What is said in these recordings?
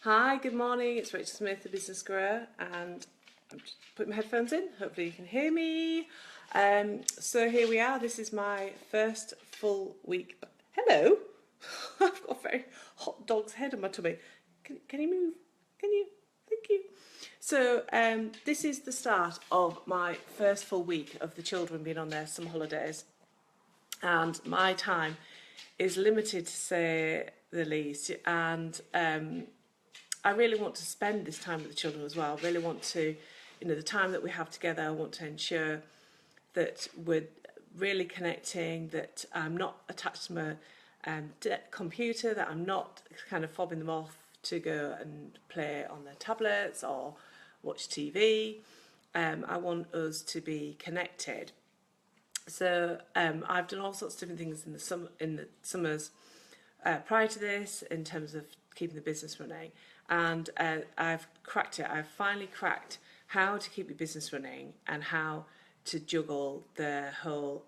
Hi, good morning. It's Rachel Smith, the Business Grower, and I'm just putting my headphones in. Hopefully you can hear me. So here we are. This is my first full week. Hello. I've got a very hot dog's head on my tummy. Can you move? Can you? Thank you. So this is the start of my first full week of the children being on their summer holidays, and my time is limited, to say the least. And I really want to spend this time with the children as well. I really want to, the time that we have together, I want to ensure that we're really connecting, that I'm not attached to my computer, that I'm not kind of fobbing them off to go and play on their tablets or watch TV. I want us to be connected. So I've done all sorts of different things in the summers prior to this in terms of keeping the business running. And I've cracked it. I've finally cracked how to keep your business running and how to juggle the whole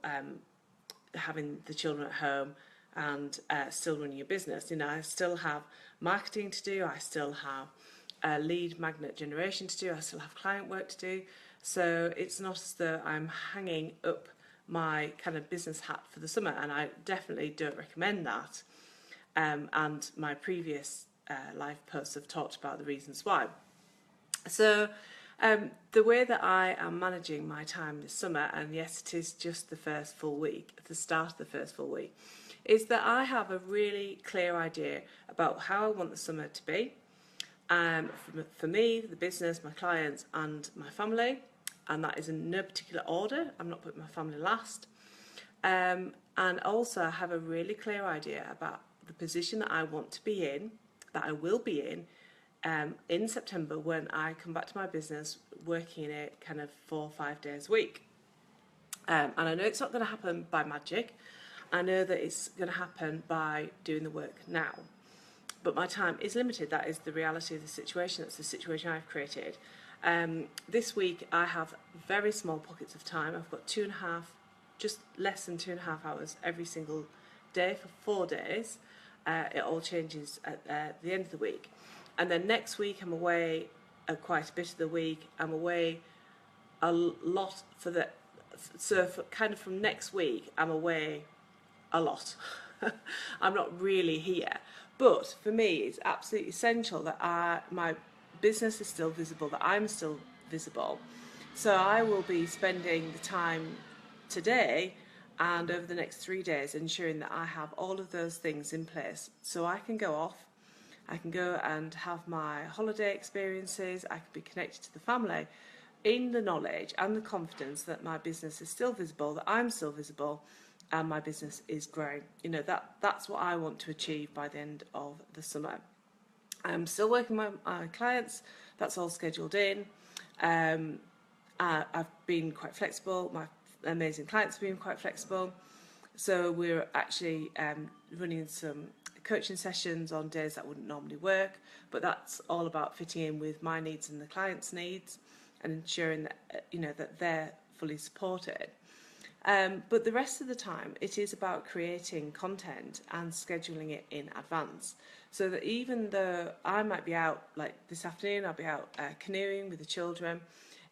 having the children at home and still running your business. I still have marketing to do. I still have lead magnet generation to do. I still have client work to do. So it's not as though I'm hanging up my kind of business hat for the summer, and I definitely don't recommend that. And my previous live posts have talked about the reasons why. So the way that I am managing my time this summer, and yes, it is just the first full week, the start of the first full week, is that I have a really clear idea about how I want the summer to be, for me, the business, my clients and my family, and that is in no particular order. I'm not putting my family last. And also I have a really clear idea about the position that I want to be in, that I will be in September when I come back to my business working in it kind of 4 or 5 days a week. And I know it's not going to happen by magic. I know that it's going to happen by doing the work now. But my time is limited. That is the reality of the situation. That's the situation I've created. This week I have very small pockets of time. I've got just less than 2.5 hours every single day for 4 days. It all changes at the end of the week. And then next week I'm away quite a bit of the week. I'm away a lot kind of from next week I'm away a lot. I'm not really here. But for me it's absolutely essential that my business is still visible, that I'm still visible. So I will be spending the time today and over the next 3 days ensuring that I have all of those things in place so I can go off, I can go and have my holiday experiences, I can be connected to the family in the knowledge and the confidence that my business is still visible, that I'm still visible and my business is growing. That's what I want to achieve by the end of the summer. I'm still working with my clients, that's all scheduled in. I've been quite flexible, my amazing clients have been quite flexible. So we're actually running some coaching sessions on days that wouldn't normally work, but that's all about fitting in with my needs and the client's needs and ensuring that, that they're fully supported. But the rest of the time, it is about creating content and scheduling it in advance. So that even though I might be out, like this afternoon, I'll be out canoeing with the children,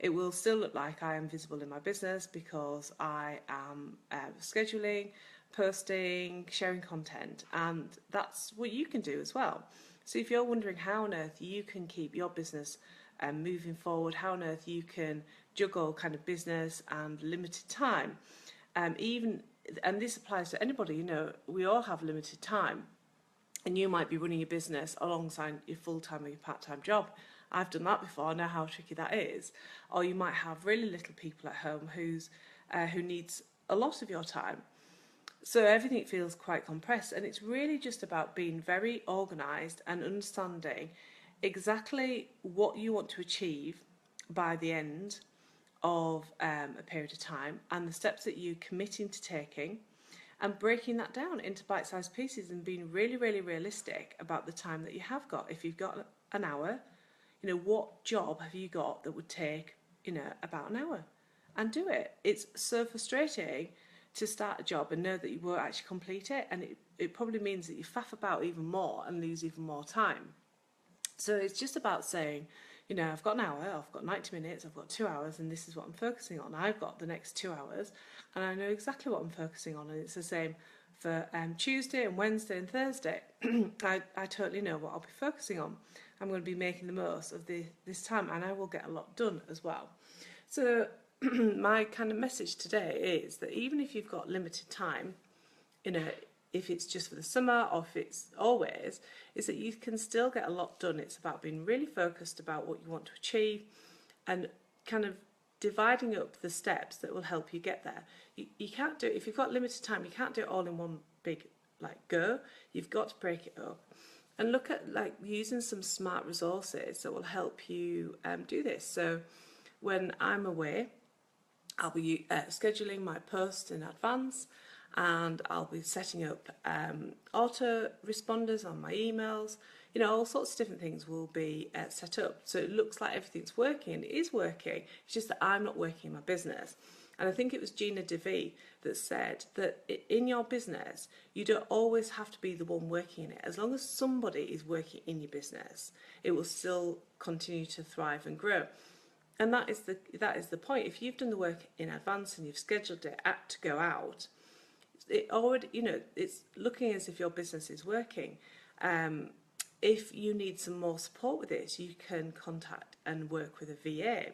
it will still look like I am visible in my business because I am scheduling, posting, sharing content. And that's what you can do as well. So if you're wondering how on earth you can keep your business moving forward, how on earth you can juggle kind of business and limited time, and this applies to anybody, we all have limited time, and you might be running your business alongside your full-time or your part-time job. I've done that before, I know how tricky that is. Or you might have really little people at home who needs a lot of your time. So everything feels quite compressed, and it's really just about being very organised and understanding exactly what you want to achieve by the end of a period of time and the steps that you're committing to taking, and breaking that down into bite-sized pieces and being really, really realistic about the time that you have got. If you've got an hour, what job have you got that would take, about an hour? And do it. It's so frustrating to start a job and know that you won't actually complete it, and it probably means that you faff about even more and lose even more time. So it's just about saying, you know, I've got an hour, I've got 90 minutes, I've got 2 hours, and this is what I'm focusing on. I've got the next 2 hours, and I know exactly what I'm focusing on. And it's the same for Tuesday and Wednesday and Thursday. I totally know what I'll be focusing on. I'm going to be making the most of this time, and I will get a lot done as well. So my kind of message today is that even if you've got limited time, you know, if it's just for the summer or if it's always, is that you can still get a lot done. It's about being really focused about what you want to achieve and kind of dividing up the steps that will help you get there. You can't do it, if you've got limited time, you can't do it all in one big go. You've got to break it up and look at using some smart resources that will help you do this. So when I'm away, I'll be scheduling my posts in advance, and I'll be setting up auto responders on my emails. You know, all sorts of different things will be set up, so it looks like everything's working, and it is working. It's just that I'm not working in my business. And I think it was Gina DeVee that said that in your business, you don't always have to be the one working in it. As long as somebody is working in your business, it will still continue to thrive and grow. And that is the point. If you've done the work in advance and you've scheduled it to go out, it already, you know, it's looking as if your business is working. If you need some more support with this, you can contact and work with a VA.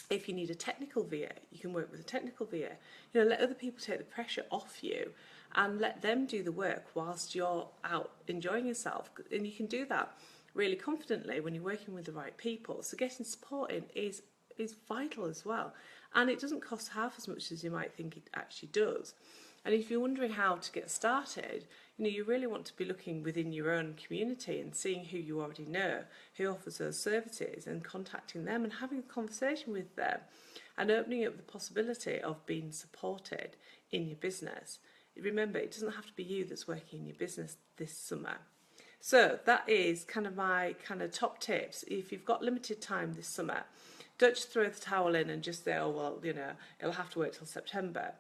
If you need a technical VA, you can work with a technical VA. You know, let other people take the pressure off you and let them do the work whilst you're out enjoying yourself. And you can do that really confidently when you're working with the right people. So getting support in is vital as well. And it doesn't cost half as much as you might think it actually does. And if you're wondering how to get started, you know, you really want to be looking within your own community and seeing who you already know, who offers those services, and contacting them and having a conversation with them and opening up the possibility of being supported in your business. Remember, it doesn't have to be you that's working in your business this summer. So that is kind of my top tips. If you've got limited time this summer, don't just throw the towel in and just say, oh, well, you know, it'll have to wait till September.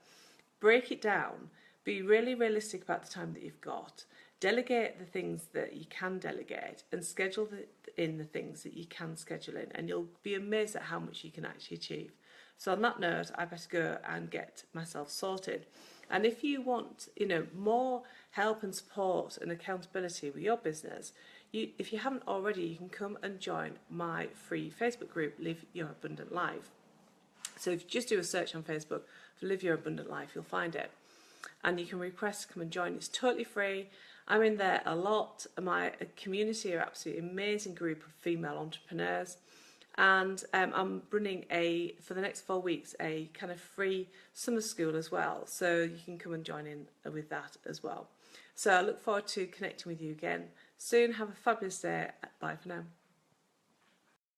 Break it down. Be really realistic about the time that you've got. Delegate the things that you can delegate and schedule in the things that you can schedule in, and you'll be amazed at how much you can actually achieve. So on that note, I better go and get myself sorted. And if you want, you know, more help and support and accountability with your business, if you haven't already, you can come and join my free Facebook group, Live Your Abundant Life. So if you just do a search on Facebook for Live Your Abundant Life, you'll find it. And you can request to come and join. It's totally free. I'm in there a lot. My community are absolutely amazing group of female entrepreneurs. And I'm running for the next 4 weeks, a kind of free summer school as well. So you can come and join in with that as well. So I look forward to connecting with you again soon. Have a fabulous day. Bye for now.